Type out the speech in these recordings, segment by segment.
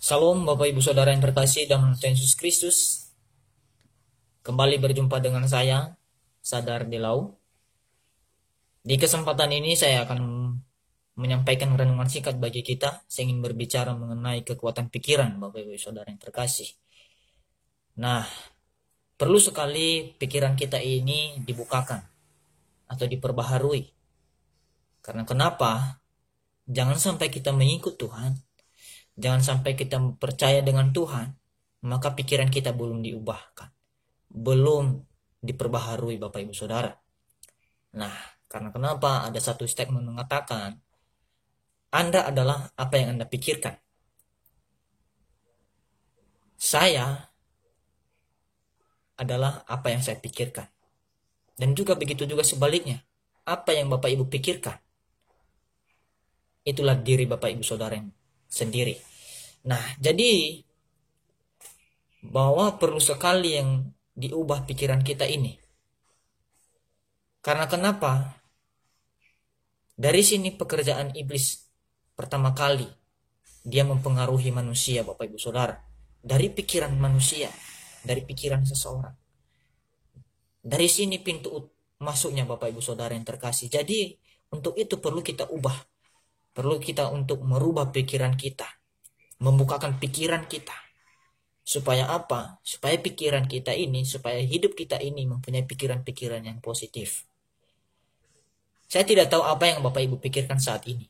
Salam Bapak Ibu Saudara yang terkasih dalam Tuhan Yesus Kristus. Kembali berjumpa dengan saya, Sadar Dilau. Di kesempatan ini saya akan menyampaikan renungan singkat bagi kita. Saya ingin berbicara mengenai kekuatan pikiran Bapak Ibu Saudara yang terkasih. Nah, perlu sekali pikiran kita ini dibukakan atau diperbaharui. Karena kenapa? Jangan sampai kita mengikut Tuhan, jangan sampai kita percaya dengan Tuhan, maka pikiran kita belum diubahkan, belum diperbaharui Bapak Ibu Saudara. Nah, karena kenapa? Ada satu statement mengatakan, Anda adalah apa yang Anda pikirkan. Saya adalah apa yang saya pikirkan. Dan juga begitu juga sebaliknya. Apa yang Bapak Ibu pikirkan, itulah diri Bapak Ibu Saudara yang sendiri. Nah, jadi bahwa perlu sekali yang diubah pikiran kita ini. Karena kenapa? Dari sini pekerjaan iblis pertama kali dia mempengaruhi manusia, Bapak Ibu Saudara. Dari pikiran manusia, dari pikiran seseorang. Dari sini pintu masuknya Bapak Ibu Saudara yang terkasih. Jadi untuk itu perlu kita ubah. Perlu kita untuk merubah pikiran kita. Membukakan pikiran kita. Supaya apa? Supaya pikiran kita ini, supaya hidup kita ini mempunyai pikiran-pikiran yang positif. Saya tidak tahu apa yang Bapak Ibu pikirkan saat ini.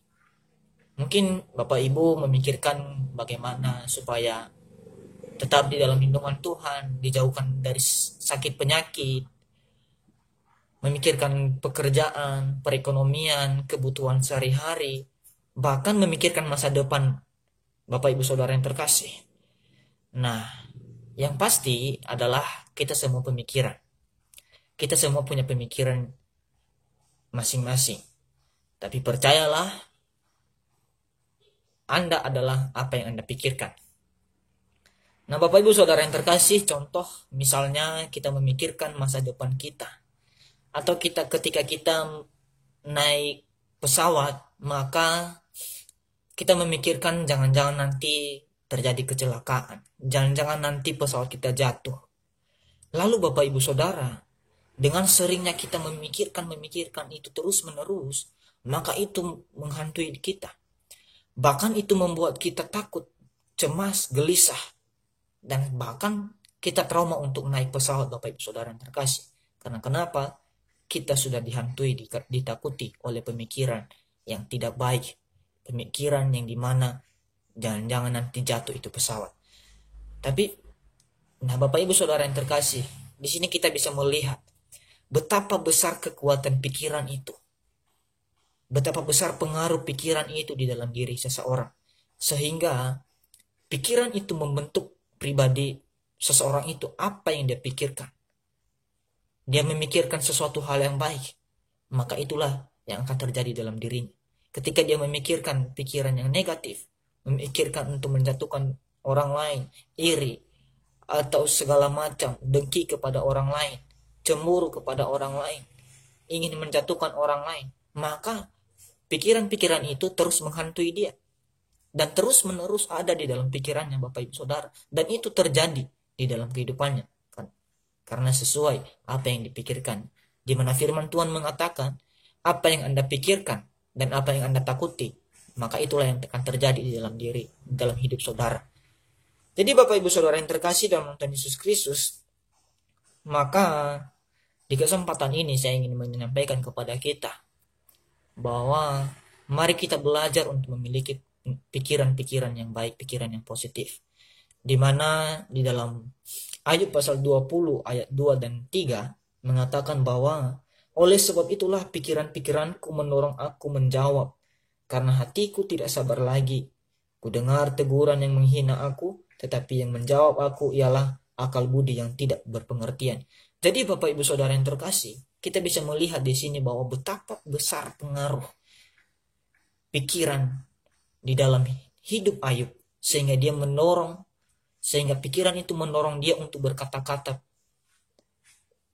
Mungkin Bapak Ibu memikirkan bagaimana supaya tetap di dalam lindungan Tuhan, dijauhkan dari sakit penyakit, memikirkan pekerjaan, perekonomian, kebutuhan sehari-hari, bahkan memikirkan masa depan Bapak Ibu Saudara yang terkasih. Nah, yang pasti adalah kita semua pemikiran. Kita semua punya pemikiran masing-masing. Tapi percayalah, Anda adalah apa yang Anda pikirkan. Nah, Bapak Ibu Saudara yang terkasih, contoh misalnya kita memikirkan masa depan kita. Atau ketika kita naik pesawat, maka kita memikirkan jangan-jangan nanti terjadi kecelakaan. Jangan-jangan nanti pesawat kita jatuh. Lalu Bapak Ibu Saudara, dengan seringnya kita memikirkan itu terus-menerus, maka itu menghantui kita. Bahkan itu membuat kita takut, cemas, gelisah. Dan bahkan kita trauma untuk naik pesawat Bapak Ibu Saudara yang terkasih. Karena kenapa? Kita sudah dihantui, ditakuti oleh pemikiran yang tidak baik. Pemikiran yang dimana jangan-jangan nanti jatuh itu pesawat. Tapi, nah Bapak Ibu Saudara yang terkasih, di sini kita bisa melihat betapa besar kekuatan pikiran itu. Betapa besar pengaruh pikiran itu di dalam diri seseorang. Sehingga pikiran itu membentuk pribadi seseorang itu apa yang dia pikirkan. Dia memikirkan sesuatu hal yang baik, maka itulah yang akan terjadi dalam dirinya. Ketika dia memikirkan pikiran yang negatif, memikirkan untuk menjatuhkan orang lain, iri, atau segala macam, dengki kepada orang lain, cemburu kepada orang lain, ingin menjatuhkan orang lain, maka pikiran-pikiran itu terus menghantui dia. Dan terus-menerus ada di dalam pikirannya Bapak Ibu Saudara. Dan itu terjadi di dalam kehidupannya. Karena sesuai apa yang dipikirkan. Di mana firman Tuhan mengatakan, apa yang Anda pikirkan dan apa yang Anda takuti, maka itulah yang akan terjadi di dalam diri, dalam hidup saudara. Jadi Bapak Ibu Saudara yang terkasih dalam Tuhan Yesus Kristus, maka di kesempatan ini saya ingin menyampaikan kepada kita bahwa mari kita belajar untuk memiliki pikiran-pikiran yang baik, pikiran yang positif. Di mana di dalam Ayub pasal 20 ayat 2 dan 3 mengatakan bahwa oleh sebab itulah pikiran-pikiranku mendorong aku menjawab, karena hatiku tidak sabar lagi. Ku dengar teguran yang menghina aku, tetapi yang menjawab aku ialah akal budi yang tidak berpengertian. Jadi Bapak Ibu Saudara yang terkasih, kita bisa melihat di sini bahwa betapa besar pengaruh pikiran di dalam hidup Ayub, sehingga pikiran itu mendorong dia untuk berkata-kata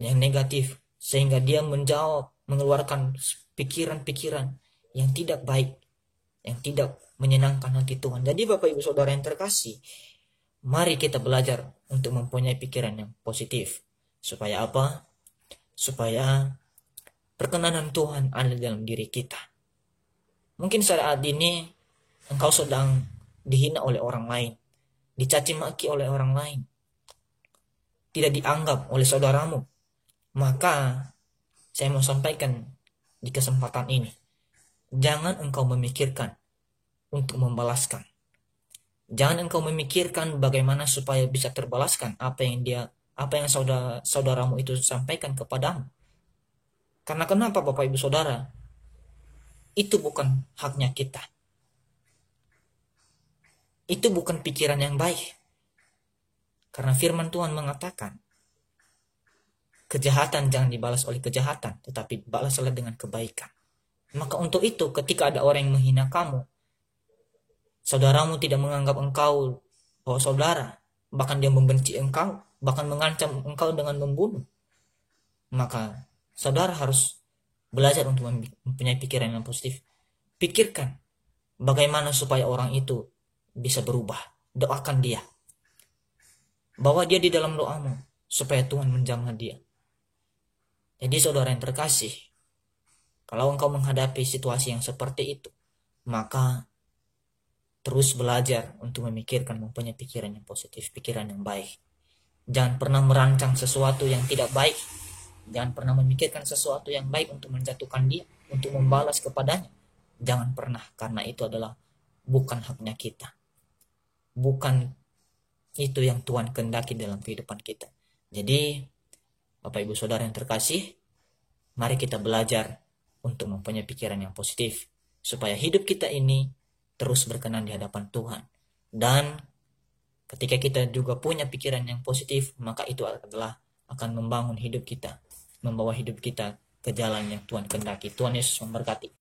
yang negatif, sehingga dia menjawab, mengeluarkan pikiran-pikiran yang tidak baik, yang tidak menyenangkan hati Tuhan. Jadi Bapak Ibu Saudara yang terkasih, mari kita belajar untuk mempunyai pikiran yang positif. Supaya apa? Supaya perkenanan Tuhan ada dalam diri kita. Mungkin saat ini engkau sedang dihina oleh orang lain, dicaci maki oleh orang lain, tidak dianggap oleh saudaramu. Maka saya mau sampaikan di kesempatan ini, jangan engkau memikirkan untuk membalaskan. Jangan engkau memikirkan bagaimana supaya bisa terbalaskan apa yang saudaramu itu sampaikan kepadamu. Karena kenapa Bapak Ibu Saudara? Itu bukan haknya kita. Itu bukan pikiran yang baik. Karena firman Tuhan mengatakan, kejahatan jangan dibalas oleh kejahatan, tetapi balaslah dengan kebaikan. Maka untuk itu, ketika ada orang yang menghina kamu, saudaramu tidak menganggap engkau bahwa saudara, bahkan dia membenci engkau, bahkan mengancam engkau dengan membunuh, maka saudara harus belajar untuk mempunyai pikiran yang positif. Pikirkan bagaimana supaya orang itu bisa berubah. Doakan dia. Bawa dia di dalam doamu supaya Tuhan menjamah dia. Jadi saudara yang terkasih, kalau engkau menghadapi situasi yang seperti itu, maka terus belajar untuk memikirkan, mempunyai pikiran yang positif, pikiran yang baik. Jangan pernah merancang sesuatu yang tidak baik. Jangan pernah memikirkan sesuatu yang baik untuk menjatuhkan dia, untuk membalas kepadanya. Jangan pernah, karena itu adalah bukan haknya kita. Bukan itu yang Tuhan kehendaki dalam kehidupan kita. Jadi, Bapak Ibu Saudara yang terkasih, mari kita belajar untuk mempunyai pikiran yang positif, supaya hidup kita ini terus berkenan di hadapan Tuhan. Dan ketika kita juga punya pikiran yang positif, maka itu adalah akan membangun hidup kita, membawa hidup kita ke jalan yang Tuhan kehendaki. Tuhan Yesus memberkati.